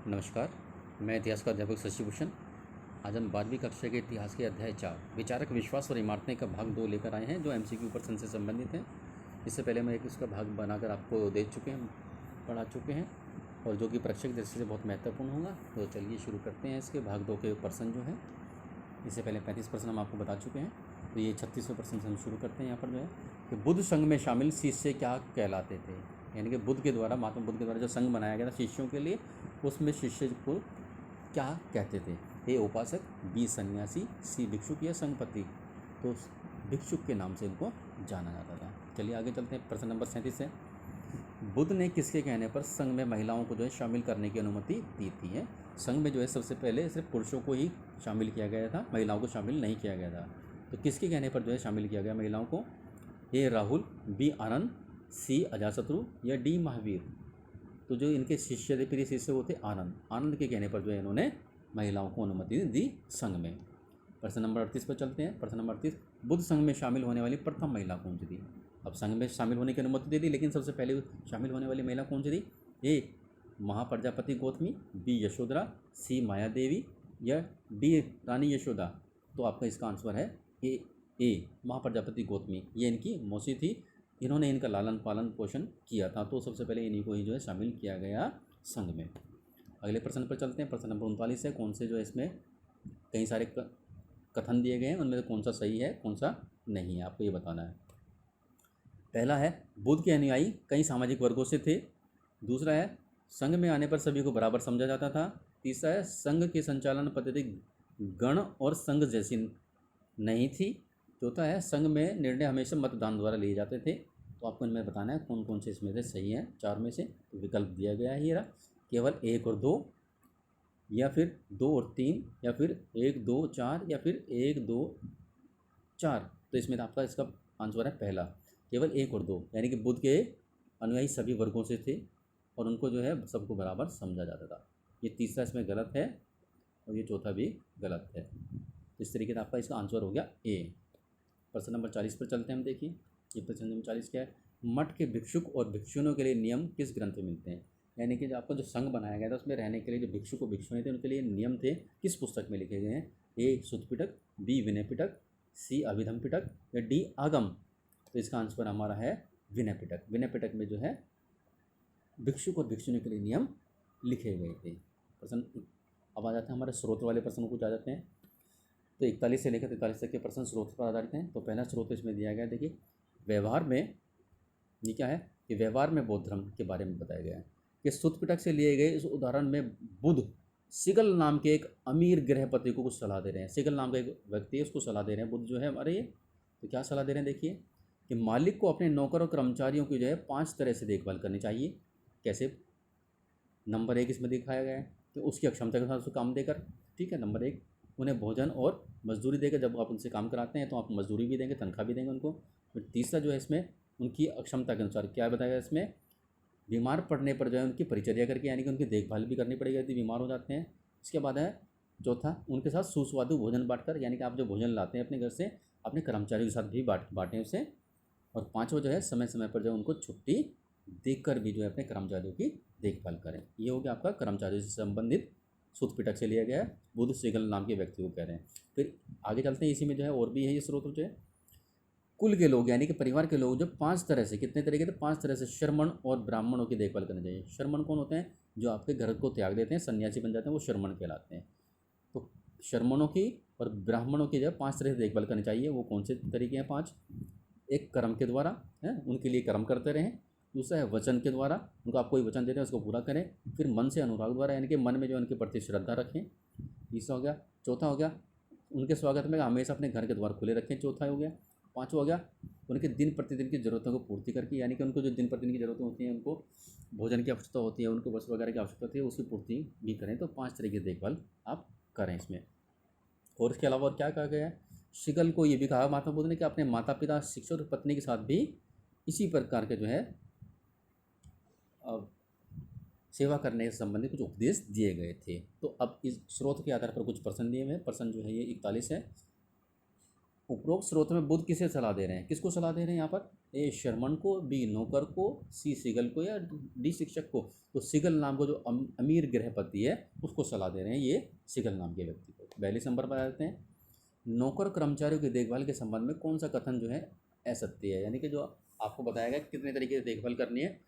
नमस्कार, मैं इतिहास का अध्यापक शशि भूषण। आज हम 12वीं कक्षा के इतिहास के अध्याय 4 विचारक विश्वास और इमारतें का भाग 2 लेकर आए हैं, जो एमसीक्यू प्रश्न से संबंधित है। इससे पहले मैं एक इसका भाग बनाकर आपको दे चुके हैं, पढ़ा चुके हैं, और जो कि परीक्षा की दृष्टि से बहुत महत्वपूर्ण होगा। तो चलिए शुरू करते हैं इसके भाग 2 के प्रश्न जो हैं। इससे पहले 35 प्रश्न हम आपको बता चुके हैं, तो ये 36वें प्रश्न से हम शुरू करते हैं। यहाँ पर जो है कि बुद्ध संघ में शामिल शिष्य क्या कहलाते थे, यानी कि बुद्ध के द्वारा, महात्मा बुद्ध के द्वारा जो संघ बनाया गया था शिष्यों के लिए, उसमें शिष्य को क्या कहते थे। ए उपासक, बी सन्यासी, सी भिक्षुक या संघपति। तो भिक्षुक के नाम से इनको जाना जाता था। चलिए आगे चलते हैं। प्रश्न नंबर 37 है, बुद्ध ने किसके कहने पर संघ में महिलाओं को जो है शामिल करने की अनुमति दी थी। है संघ में जो है सबसे पहले सिर्फ पुरुषों को ही शामिल किया गया था, महिलाओं को शामिल नहीं किया गया था। तो किसके कहने पर जो है शामिल किया गया महिलाओं को। ए राहुल, बी आनंद, सी अजातशत्रु या डी महावीर। तो जो इनके शिष्य थे, प्रिय शिष्य, वो थे आनंद के कहने पर जो है इन्होंने महिलाओं को अनुमति दी संघ में। प्रश्न नंबर 38 पर चलते हैं। प्रश्न नंबर 38, बुद्ध संघ में शामिल होने वाली प्रथम महिला कौन सी थी। अब संघ में शामिल होने की अनुमति दे दी, लेकिन सबसे पहले शामिल होने वाली महिला कौन सी थी। ए महाप्रजापति गौतमी, बी यशोधरा, सी माया देवी या डी रानी यशोदा। तो आपका इसका आंसर है ए महाप्रजापति गौतमी। ये इनकी मौसी थी, इन्होंने इनका लालन पालन पोषण किया था। तो सबसे पहले इन्हीं को ही जो है शामिल किया गया संघ में। अगले प्रश्न पर चलते हैं। प्रश्न नंबर 39 है, कौन से जो है इसमें कई सारे कथन दिए गए हैं, उनमें से कौन सा सही है कौन सा नहीं है, आपको ये बताना है। पहला है, बुद्ध के अनुयायी कई सामाजिक वर्गों से थे। दूसरा है, संघ में आने पर सभी को बराबर समझा जाता था। तीसरा है, संघ की संचालन पद्धति गण और संघ जैसी नहीं थी। चौथा है, संघ में निर्णय हमेशा मतदान द्वारा लिए जाते थे। तो आपको इनमें बताना है कौन कौन से इसमें से सही है। 4 में से तो विकल्प दिया गया है, ये रहा, केवल 1 और 2, या फिर 2 और 3, या फिर 1 2 4, या फिर 1 2 4। तो इसमें आपका इसका आंसर है पहला, केवल 1 और 2, यानी कि बुद्ध के अनुयायी सभी वर्गों से थे और उनको जो है सबको बराबर समझा जाता था। ये तीसरा इसमें गलत है और ये चौथा भी गलत है। तो इस तरीके से आपका इसका आंसर हो गया ए। प्रश्न नंबर 40 पर चलते हैं हम। देखिए ये प्रश्न नंबर 40 क्या है, मठ के भिक्षुक और भिक्षुणियों के लिए नियम किस ग्रंथ में मिलते हैं। यानी कि जो आपका जो संघ बनाया गया था उसमें रहने के लिए जो भिक्षुक और भिक्षुणी थे उनके लिए नियम थे, किस पुस्तक में लिखे गए हैं। ए सुत्त पिटक, बी विनय पिटक, सी अभिधम पिटक या डी आगम। तो इसका आंसर हमारा है विनय पिटक। विनय पिटक में जो है भिक्षुक और भिक्षुणी के लिए नियम लिखे गए थे। प्रश्न अब आ जाते हैं हमारे स्रोत वाले प्रश्नों को आ जाते हैं। तो 41 से लेकर 43 तक के प्रश्न स्रोत पर आधारित हैं। तो पहला स्रोत इसमें दिया गया है, देखिए व्यवहार में, ये क्या है कि व्यवहार में बौद्ध धर्म के बारे में बताया गया है कि सुत्त पिटक से लिए गए इस उदाहरण में बुद्ध सिगल नाम के एक अमीर गृहपति को कुछ सलाह दे रहे हैं। सिगल नाम का एक व्यक्ति है, उसको सलाह दे रहे हैं बुद्ध जो है हमारे ये। तो क्या सलाह दे रहे हैं, देखिए कि मालिक को अपने नौकर और कर्मचारियों की जो है 5 तरह से देखभाल करनी चाहिए। कैसे। नंबर 1 इसमें दिखाया गया है कि उसकी अक्षमता के साथ उसको काम देकर, ठीक है। नंबर 1, उन्हें भोजन और मजदूरी देकर, जब आप उनसे काम कराते हैं तो आप मजदूरी भी देंगे, तनख्वाह भी देंगे उनको। फिर तीसरा जो है इसमें उनकी अक्षमता के अनुसार क्या बताया गया इसमें, बीमार पड़ने पर जो है उनकी परिचर्या करके, यानी कि उनकी देखभाल भी करनी पड़ेगी यदि बीमार हो जाते हैं। इसके बाद है चौथा, उनके साथ सुस्वादु भोजन बांटकर, यानी कि आप जो भोजन लाते हैं अपने घर से अपने कर्मचारियों के साथ भी बांटें उसे। और पाँचवा जो है समय समय पर जो उनको छुट्टी देकर भी जो है अपने कर्मचारियों की देखभाल करें। ये हो गया आपका कर्मचारियों से संबंधित सुत्त पिटक से लिया गया है, बुद्ध सिगल नाम के व्यक्ति को कह रहे हैं। फिर आगे चलते हैं, इसी में जो है और भी है ये स्रोत जो है, कुल के लोग यानी कि परिवार के लोग जो 5 तरह से, कितने तरीके से, 5 तरह से श्रमण और ब्राह्मणों की देखभाल करनी चाहिए। श्रमण कौन होते हैं, जो आपके घर को त्याग देते हैं, सन्यासी बन जाते हैं, वो श्रमण कहलाते हैं। तो श्रमणों की और ब्राह्मणों की जो है 5 तरह से देखभाल करनी चाहिए। वो कौन से तरीके हैं 5। एक कर्म के द्वारा है, उनके लिए कर्म करते रहें। दूसरा है वचन के द्वारा, उनको आप कोई वचन देते हैं उसको पूरा करें। फिर मन से अनुराग द्वारा, यानी कि मन में जो उनके प्रति श्रद्धा रखें। तीसरा हो गया। चौथा हो गया, उनके स्वागत में हमेशा अपने घर के द्वार खुले रखें। चौथा हो गया। पाँचवा हो गया, उनके दिन प्रतिदिन की ज़रूरतों को पूर्ति करके, यानी कि उनको जो दिन प्रतिदिन की ज़रूरतें होती हैं, उनको भोजन की आवश्यकता होती है, उनको वस्त्र वगैरह की आवश्यकता होती है, उसकी पूर्ति भी करें। तो 5 तरीके की देखभाल आप करें इसमें। और इसके अलावा और क्या कहा गया है, शिगल को ये भी कहा महात्मा बुद्ध ने कि अपने माता पिता, शिक्षक और पत्नी के साथ भी इसी प्रकार के जो है सेवा करने से संबंधित कुछ उपदेश दिए गए थे। तो अब इस स्रोत के आधार पर कुछ प्रश्न दिए हुए हैं। प्रश्न जो है ये 41 है। उपरोक्त स्रोत में बुध किसे सलाह दे रहे हैं, किसको सलाह दे रहे हैं यहाँ पर? ए शर्मन को, बी नौकर को, सी सिगल को या डी शिक्षक को? तो सिगल नाम को जो अमीर गृहपति है उसको सलाह दे रहे हैं, ये सिगल नाम के व्यक्ति को। 42 नंबर पर आते हैं, नौकर कर्मचारियों की देखभाल के संबंध में कौन सा कथन जो है असत्य है, यानी कि जो आपको बताया गया कितने तरीके से देखभाल करनी है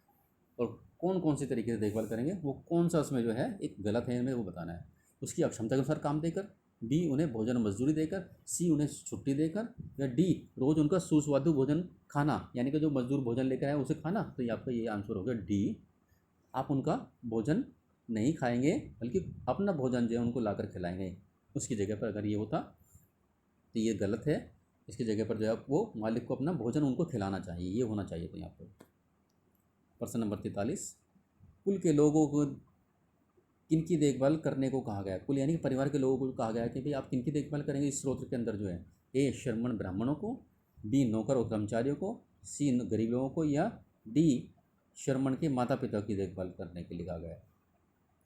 और कौन कौन से तरीके से देखभाल करेंगे, वो कौन सा उसमें जो है एक गलत है, इनमें वो बताना है। उसकी अक्षमता के अनुसार काम देकर, बी उन्हें भोजन मजदूरी देकर, सी उन्हें छुट्टी देकर, या डी रोज उनका सुस्वादु भोजन खाना, यानी कि जो मजदूर भोजन लेकर आए उसे खाना। तो ये आपका ये आंसर होगा डी, आप उनका भोजन नहीं खाएंगे बल्कि अपना भोजन जो है उनको लाकर खिलाएंगे। उसकी जगह पर अगर ये होता तो ये गलत है, इसकी जगह पर जो है वो मालिक को अपना भोजन उनको खिलाना चाहिए, ये होना चाहिए। तो यहाँ पर प्रश्न नंबर 43, कुल के लोगों को किनकी देखभाल करने को कहा गया? कुल यानी कि परिवार के लोगों को कहा गया कि भाई आप किनकी देखभाल करेंगे इस स्रोत के अंदर जो है? ए श्रमण ब्राह्मणों को, बी नौकर और कर्मचारियों को, सी गरीब लोगों को, या डी श्रमण के माता पिता की देखभाल करने के लिए कहा गया है।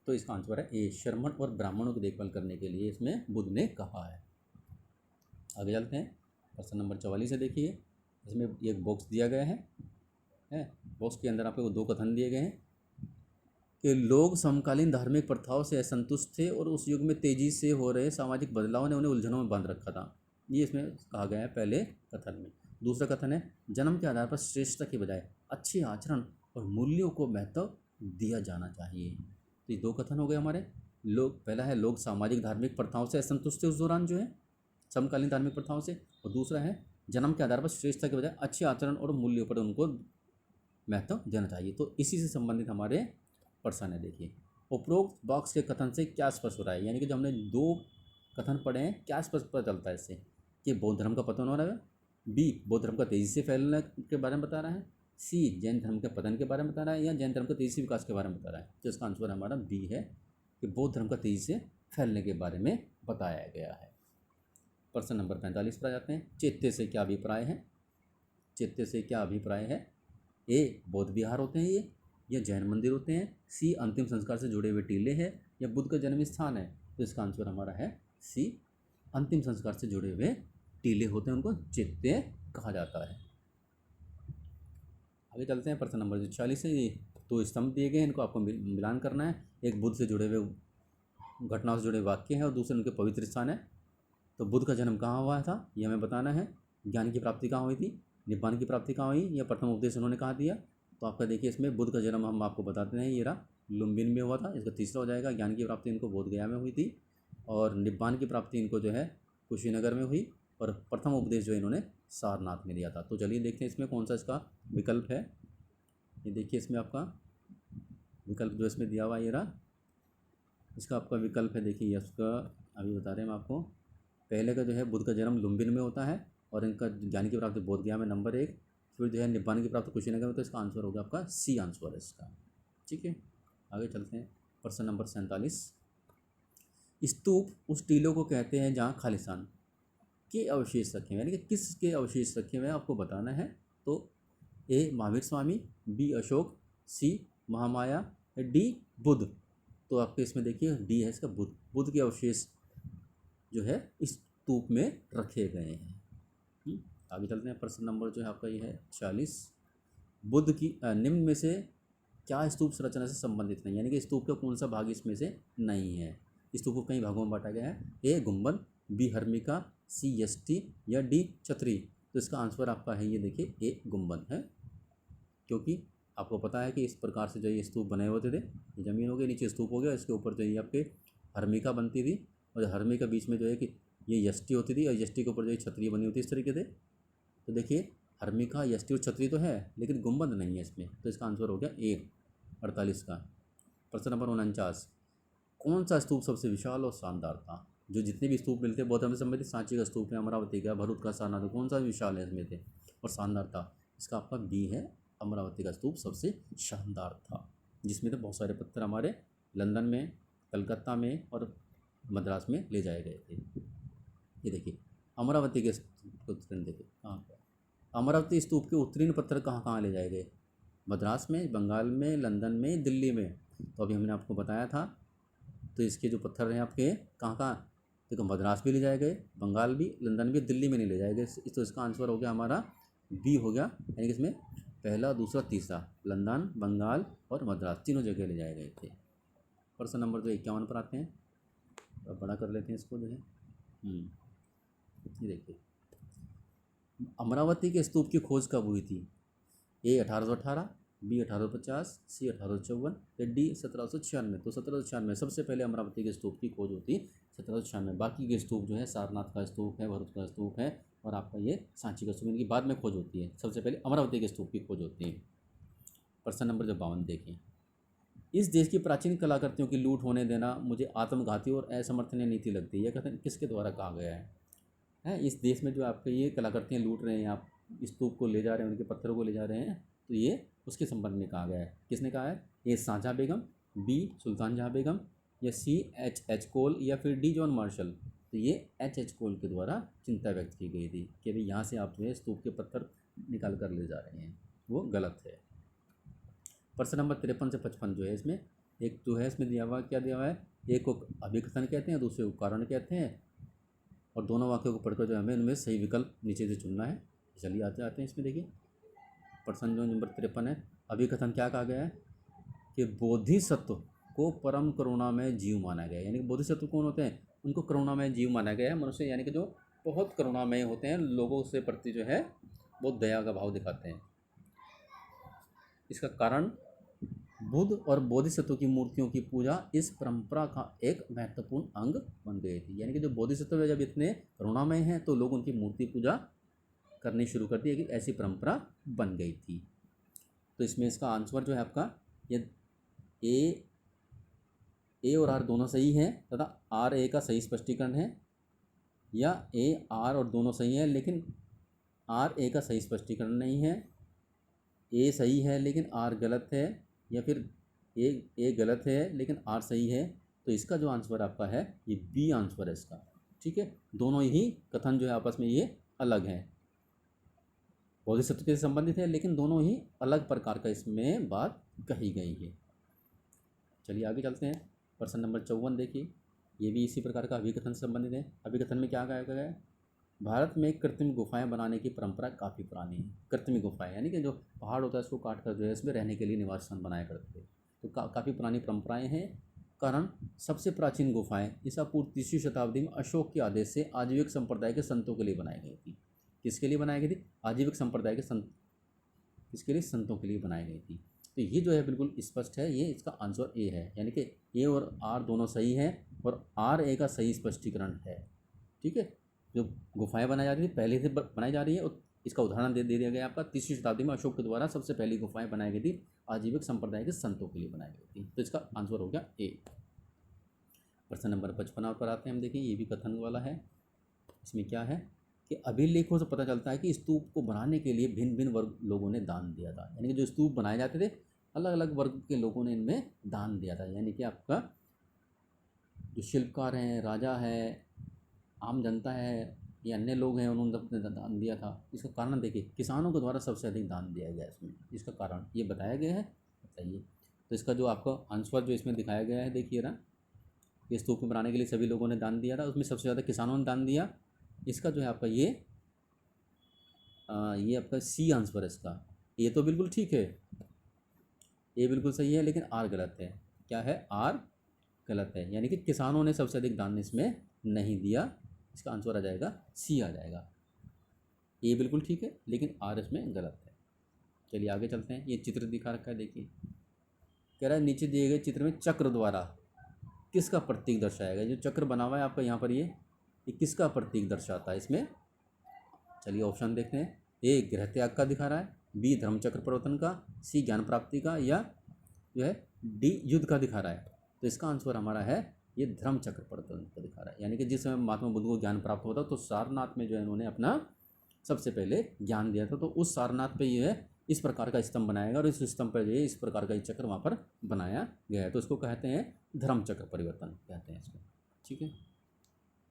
तो इसका आंसर है ए श्रमण और ब्राह्मणों की देखभाल करने के लिए इसमें बुद्ध ने कहा है। आगे चलते हैं, प्रश्न नंबर 44 से देखिए, इसमें एक बॉक्स दिया गया है, बॉक्स के अंदर आपको 2 कथन दिए गए हैं कि लोग समकालीन धार्मिक प्रथाओं से असंतुष्ट थे और उस युग में तेजी से हो रहे सामाजिक बदलाव ने उन्हें उलझनों में बांध रखा था। ये इसमें कहा गया है पहले कथन में। दूसरा कथन है, जन्म के आधार पर श्रेष्ठता के बजाय अच्छे आचरण और मूल्यों को महत्व दिया जाना चाहिए। तो ये 2 कथन हो गए हमारे। लोग, पहला है लोग सामाजिक धार्मिक प्रथाओं से असंतुष्ट थे उस दौरान जो है, समकालीन धार्मिक प्रथाओं से, और दूसरा है जन्म के आधार पर श्रेष्ठता के बजाय अच्छे आचरण और मूल्यों पर उनको महत्व देना चाहिए। तो इसी से संबंधित हमारे प्रश्न है। देखिए, उपरोक्त बॉक्स के कथन से क्या स्पष्ट हो रहा है, यानी कि जब हमने 2 कथन पढ़े हैं, क्या स्पष्ट पता चलता है इससे? कि बौद्ध धर्म का पतन हो रहा है, बी बौद्ध धर्म का तेजी से फैलने के बारे में बता रहा है, सी जैन धर्म के पतन के बारे में बता रहा है, या जैन धर्म का तेजी से विकास के बारे में बता रहा है। तो इसका आंसर हमारा बी है कि बौद्ध धर्म का तेजी से फैलने के बारे में बताया गया है। प्रश्न नंबर 45 पर आ जाते हैं, चैत्य से क्या अभिप्राय है? चैत्य से क्या अभिप्राय है? ए बौद्ध विहार होते हैं ये, या जैन मंदिर होते हैं, सी अंतिम संस्कार से जुड़े हुए टीले हैं, या बुद्ध का जन्म स्थान है। तो इसका आंसर हमारा है सी, अंतिम संस्कार से जुड़े हुए टीले होते हैं, उनको चैत्य कहा जाता है। आगे चलते हैं, प्रश्न नंबर 46 है, ये 2 स्तंभ दिए गए हैं, इनको आपको मिलान करना है। एक बुद्ध से जुड़े हुए घटनाओं से जुड़े वाक्य हैं और दूसरे उनके पवित्र स्थान है। तो बुद्ध का जन्म कहाँ हुआ था ये हमें बताना है, ज्ञान की प्राप्ति कहाँ हुई थी, निब्बान की प्राप्ति कहाँ हुई, या प्रथम उपदेश उन्होंने कहाँ दिया। तो आपका देखिए इसमें बुद्ध का जन्म हम आपको बताते हैं, ये रहा लुम्बिनी में हुआ था, इसका तीसरा हो जाएगा। ज्ञान की प्राप्ति इनको बोध गया में हुई थी, और निब्बान की प्राप्ति इनको जो है कुशीनगर में हुई, और प्रथम उपदेश जो इन्होंने सारनाथ में दिया था। तो चलिए देखते हैं इसमें कौन सा इसका विकल्प है। ये देखिए इसमें आपका विकल्प जो इसमें दिया हुआ ये रहा, इसका आपका विकल्प है। देखिए इसका अभी बता रहे हैं हम आपको, पहले का जो है बुद्ध का जन्म लुम्बिनी में होता है, और इनका ज्ञान की प्राप्ति बोध गया में नंबर 1, फिर जो है निब्बान की प्राप्ति कुशीनगर में। तो इसका आंसर होगा आपका सी आंसर है इसका। ठीक है, आगे चलते हैं, प्रश्न नंबर 47, स्तूप उस टीलों को कहते हैं जहाँ खालिस्तान के अवशेष रखे हुए, यानी कि किसके अवशेष रखे हुए हैं आपको बताना है। तो ए महावीर स्वामी, बी अशोक, सी महामाया, डी बुद्ध। तो आपके इसमें देखिए डी है इसका, बुद्ध के अवशेष जो है इस स्तूप में रखे गए हैं। आगे चलते हैं, प्रश्न नंबर जो है आपका ये है 46, बुद्ध की निम्न में से क्या स्तूप संरचना से संबंधित नहीं, यानी कि स्तूप का कौन सा भाग इसमें से नहीं है। स्तूप को कई भागों में बांटा गया है, ए गुंबद, बी हर्मिका, सी यष्टि, या डी छतरी। तो इसका आंसर आपका है ये देखिए ए गुंबद है, क्योंकि आपको पता है कि इस प्रकार से जो ये स्तूप बने होते थे, ये जमीन हो गई, नीचे स्तूप हो गया, इसके ऊपर जो ये आपके हर्मिका बनती थी, और हर्मिका बीच में जो है कि ये यष्टि होती थी, और यष्टि के ऊपर जो छतरी बनी होती है इस तरीके से। तो देखिए हर्मिका, यष्टि और छतरी तो है, लेकिन गुंबद नहीं है इसमें। तो इसका आंसर हो गया ए 48 का। प्रश्न नंबर 49, कौन सा स्तूप सबसे विशाल और शानदार था? जो जितने भी स्तूप मिलते हैं बौद्ध धर्म से संबंधित, सांची का स्तूप है, अमरावती का, भरूच का, सारनाथ, कौन सा विशाल है इसमें थे और शानदार था? इसका आपका बी है, अमरावती का स्तूप सबसे शानदार था, जिसमें तो बहुत सारे पत्थर हमारे लंदन में, कलकत्ता में और मद्रास में ले जाए गए थे। ये देखिए अमरावती के स्तूप उत्तीर्ण, देखिए कहाँ पर अमरावती स्तूप के उत्तीर्ण पत्थर कहाँ कहाँ ले जाए गए, मद्रास में, बंगाल में, लंदन में, दिल्ली में। तो अभी हमने आपको बताया था। तो इसके जो पत्थर हैं आपके कहाँ कहाँ, देखो मद्रास भी ले जाए गए, बंगाल भी, लंदन भी, दिल्ली में नहीं ले जाए गए। तो इसका आंसर हो गया हमारा बी हो गया, यानी कि इसमें पहला, दूसरा, तीसरा, लंदन, बंगाल और मद्रास तीनों जगह ले जाए गए थे। प्रश्न नंबर जो 51 पर आते हैं, अब बड़ा कर लेते हैं इसको जो है। ये देखिए, अमरावती के स्तूप की खोज कब हुई थी? ए 1818, बी 1850, सी 1854 या डी 1796। तो 1796 सबसे पहले अमरावती के स्तूप की खोज होती 1796। बाकी के स्तूप जो है सारनाथ का स्तूप है, भरूच का स्तूप है और आपका ये सांची का स्तूप, इनकी बाद में खोज होती है। सबसे पहले अमरावती के स्तूप की खोज होती है। प्रश्न नंबर जो 52 देखिए, इस देश की प्राचीन कलाकृतियों की लूट होने देना मुझे आत्मघाती और असमर्थनीय नीति लगती है। यह कथन किसके द्वारा कहा गया है? इस देश में जो आपके ये कलाकृतियाँ लूट रहे हैं, आप स्तूप को ले जा रहे हैं, उनके पत्थरों को ले जा रहे हैं, तो ये उसके संबंध में कहा गया है। किसने कहा है? ए शाहजहाँ बेगम, बी सुल्तान जहाँ बेगम या सी एच कोल या फिर डी जॉन मार्शल। तो ये एच कोल के द्वारा चिंता व्यक्त की गई थी कि भाई यहाँ से आप जो है स्तूप के पत्थर निकाल कर ले जा रहे हैं, वो गलत है। प्रश्न नंबर 53 से 55 जो है, इसमें एक जो है इसमें दिया हुआ, क्या दिया हुआ है? एक को अभिकथन कहते हैं, दूसरे को कारण कहते हैं, और दोनों वाक्यों को पढ़कर जो हमें उनमें सही विकल्प नीचे से चुनना है। चलिए आते हैं इसमें। देखिए प्रश्न जो नंबर 53 है, अभिकथन क्या कहा गया है कि बोधिसत्व को परम करुणामय जीव माना गया है। यानी कि बोधिसत्व कौन होते हैं? उनको करुणामय जीव माना गया है। मनुष्य यानी कि जो बहुत करुणामय होते हैं, लोगों से प्रति जो है बहुत दया का भाव दिखाते हैं। इसका कारण बुद्ध और बोधिसत्व की मूर्तियों की पूजा इस परंपरा का एक महत्वपूर्ण अंग बन गई थी। यानी कि जो बोधिसत्व जब इतने करुणामय हैं तो लोग उनकी मूर्ति पूजा करनी शुरू कर दी, कि ऐसी परंपरा बन गई थी। तो इसमें इसका आंसर जो है आपका ये ए और आर दोनों सही हैं तथा आर ए का सही स्पष्टीकरण है, या ए आर और दोनों सही हैं लेकिन आर ए का सही स्पष्टीकरण नहीं है, ए सही है लेकिन आर गलत है, या फिर ए गलत है लेकिन आर सही है। तो इसका जो आंसर आपका है ये बी आंसर है इसका। ठीक है, दोनों ही कथन जो है आपस में ये अलग हैं, बोधिसत्व से संबंधित है लेकिन दोनों ही अलग प्रकार का इसमें बात कही गई है। चलिए आगे चलते हैं। प्रश्न नंबर 54 देखिए, ये भी इसी प्रकार का अभिकथन से संबंधित है। अभिकथन में क्या कहा गया है? भारत में कृत्रिम गुफाएं बनाने की परंपरा काफ़ी पुरानी है। कृत्रिम गुफाएं यानी कि जो पहाड़ होता है उसको काट कर जो है इसमें रहने के लिए निवास स्थान बनाया करते थे। तो काफ़ी पुरानी परंपराएं हैं। कारण सबसे प्राचीन गुफाएं ईसा पूर्व 3वीं शताब्दी में अशोक के आदेश से आजीविक संप्रदाय के संतों के लिए बनाई गई थी। किसके लिए बनाई गई थी? आजीविक संप्रदाय के संत, किसके लिए? संतों के लिए बनाई गई थी। तो ये जो है बिल्कुल स्पष्ट है, ये इसका आंसर ए है। यानी कि ए और आर दोनों सही हैं और आर ए का सही स्पष्टीकरण है। ठीक है, जो गुफाएं बनाई जा रही थी पहले से बनाई जा रही है, और इसका उदाहरण दे दिया गया आपका 3वीं शताब्दी में अशोक के द्वारा सबसे पहली गुफाएं बनाई गई थी, आजीविक संप्रदाय के संतों के लिए बनाई गई थी। तो इसका आंसर हो गया ए। प्रश्न नंबर 55 पर आते हैं हम। देखिए ये भी कथन वाला है। इसमें क्या है कि अभिलेखों से पता चलता है कि स्तूप को बनाने के लिए भिन्न भिन्न वर्ग लोगों ने दान दिया था। यानी कि जो स्तूप बनाए जाते थे अलग अलग वर्ग के लोगों ने इनमें दान दिया था। यानी कि आपका जो शिल्पकार हैं, राजा है, आम जनता है या अन्य लोग हैं, उन्होंने दान दिया था। इसका कारण देखिए, किसानों के द्वारा सबसे अधिक दान दिया गया इसमें। इसका कारण ये बताया गया है, बताइए। तो इसका जो आपका आंसर जो इसमें दिखाया गया है, देखिए ना, ये स्तूप में बनाने के लिए सभी लोगों ने दान दिया था, उसमें सबसे ज़्यादा किसानों ने दान दिया। इसका जो है आपका ये आपका सी आंसर है इसका। ये तो बिल्कुल ठीक है, ये बिल्कुल सही है, लेकिन आर गलत है। क्या है? आर गलत है, यानी कि किसानों ने सबसे अधिक दान इसमें नहीं दिया। इसका आंसर आ जाएगा सी आ जाएगा। ए बिल्कुल ठीक है लेकिन आर इसमें गलत है। चलिए आगे चलते हैं। ये चित्र दिखा रखा है, देखिए कह रहा है नीचे दिए गए चित्र में चक्र द्वारा किसका प्रतीक दर्शाया गया? जो चक्र बना हुआ है आपका यहाँ पर, ये किसका प्रतीक दर्शाता है इसमें? चलिए ऑप्शन देखते हैं। ए गृह त्याग का दिखा रहा है, बी धर्मचक्र परिवर्तन का, सी ज्ञान प्राप्ति का, या जो है डी युद्ध का दिखा रहा है। तो इसका आंसर हमारा है ये धर्मचक्र परिवर्तन का दिखा रहा है। यानी कि जिस समय महात्मा बुद्ध को ज्ञान प्राप्त होता तो सारनाथ में जो है इन्होंने अपना सबसे पहले ज्ञान दिया था। तो उस सारनाथ पे ये है इस प्रकार का स्तंभ बनाया गया और इस स्तंभ पर जो है इस प्रकार का चक्र वहाँ पर बनाया गया है। तो इसको कहते हैं धर्मचक्र परिवर्तन कहते हैं इसको। ठीक है,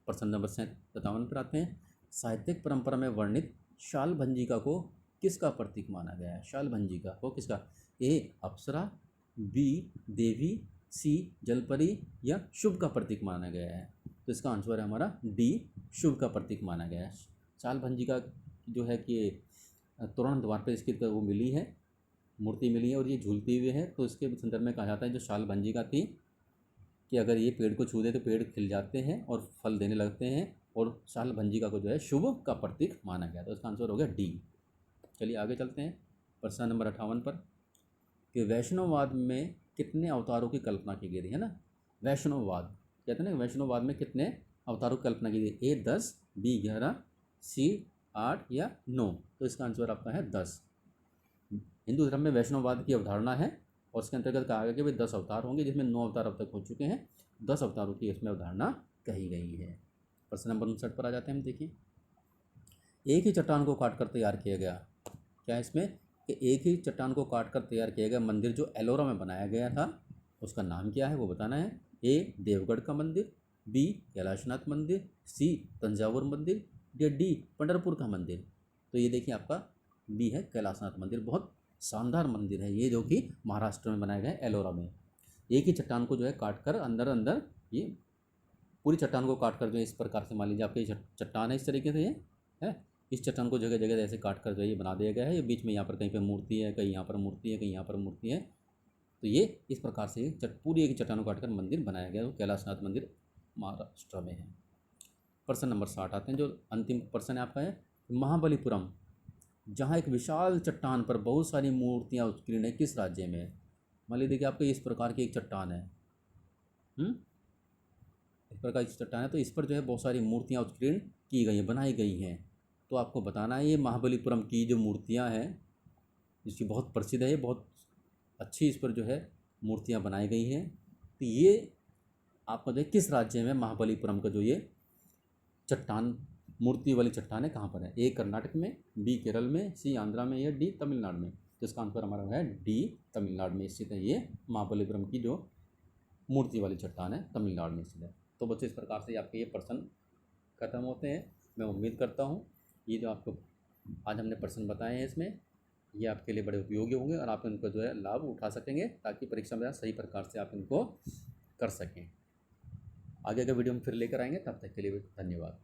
प्रश्न नंबर 57 पर आते हैं। साहित्यिक परंपरा में वर्णित शाल भंजिका को किसका प्रतीक माना गया है? शाल भंजिका को किसका? ए अप्सरा, बी देवी, सी जलपरी, या शुभ का प्रतीक माना गया है। तो इसका आंसर है हमारा डी, शुभ का प्रतीक माना गया है। शाल भंजी का जो है कि तोरण द्वार पर इसकी वो मिली है, मूर्ति मिली है और ये झूलती हुई है। तो इसके संदर्भ में कहा जाता है जो शाल भंजी का थी कि अगर ये पेड़ को छू दे तो पेड़ खिल जाते हैं और फल देने लगते हैं, और शाल भंजिका को जो है शुभ का प्रतीक माना गया। तो इसका आंसर हो गया डी। चलिए आगे चलते हैं प्रश्न नंबर 58 पर, कि वैष्णववाद में कितने अवतारों की कल्पना की गई थी, है ना। वैष्णववाद कहते हैं ना, वैष्णववाद में कितने अवतारों की कल्पना की गई, ए 10, बी 11, सी 8 या 9। तो इसका आंसर आपका है 10। हिंदू धर्म में वैष्णववाद की अवधारणा है और उसके अंतर्गत कहा गया कि भाई 10 अवतार होंगे, जिसमें 9 अवतार अब तक हो चुके हैं, 10 अवतारों की इसमें अवधारणा कही गई है। प्रश्न नंबर 59 पर आ जाते हैं हम। देखिए, एक ही चट्टान को काट कर तैयार किया गया, क्या इसमें कि एक ही चट्टान को काट कर तैयार किया गया मंदिर जो एलोरा में बनाया गया था, उसका नाम क्या है वो बताना है। ए देवगढ़ का मंदिर, बी कैलाशनाथ मंदिर, सी तंजावुर मंदिर, या डी पंढरपुर का मंदिर। तो ये देखिए आपका बी है कैलाशनाथ मंदिर। बहुत शानदार मंदिर है ये, जो कि महाराष्ट्र में बनाया गया है एलोरा में। एक ही चट्टान को जो है काट कर अंदर अंदर ये पूरी चट्टान को काट कर जो है इस प्रकार से, मान लीजिए आपके ये चट्टान है इस तरीके से, ये है, इस चट्टान को जगह जगह ऐसे काट कर जो है ये बना दिया गया है। ये बीच में यहाँ पर कहीं पे मूर्ति है, कहीं यहाँ पर मूर्ति है, कहीं यहाँ पर मूर्ति है। तो ये इस प्रकार से पूरी एक चट्टान को काट कर मंदिर बनाया गया है, वो कैलाशनाथ मंदिर महाराष्ट्र में है। प्रश्न नंबर 60 आते हैं, जो अंतिम प्रश्न है आपका है, महाबलीपुरम जहाँ एक विशाल चट्टान पर बहुत सारी मूर्तियाँ उत्कीर्ण है, किस राज्य में है। मान लीजिए देखिए आपको इस प्रकार की एक चट्टान है, इस प्रकार की चट्टान है, तो इस पर जो है बहुत सारी मूर्तियाँ उत्कीर्ण की गई हैं, बनाई गई हैं। तो आपको बताना है ये महाबलीपुरम की जो मूर्तियाँ हैं, जिसकी बहुत प्रसिद्ध है, ये बहुत अच्छी इस पर जो है मूर्तियाँ बनाई गई हैं। तो ये आपको जो है किस राज्य में महाबलीपुरम का जो ये चट्टान, मूर्ति वाली चट्टान है, कहाँ पर है। ए कर्नाटक में, बी केरल में, सी आंध्रा में या डी तमिलनाडु में। तो इसका आंसर हमारा है डी, तमिलनाडु में स्थित है ये महाबलीपुरम की जो मूर्ति वाली चट्टान है, तमिलनाडु में स्थित है। तो बच्चों इस प्रकार से आपके ये प्रश्न खत्म होते हैं। मैं उम्मीद करता हूँ ये जो आपको आज हमने प्रश्न बताए हैं इसमें ये आपके लिए बड़े उपयोगी होंगे और आप इनको जो है लाभ उठा सकेंगे, ताकि परीक्षा में सही प्रकार से आप इनको कर सकें। आगे का वीडियो हम फिर लेकर आएंगे, तब तक के लिए धन्यवाद।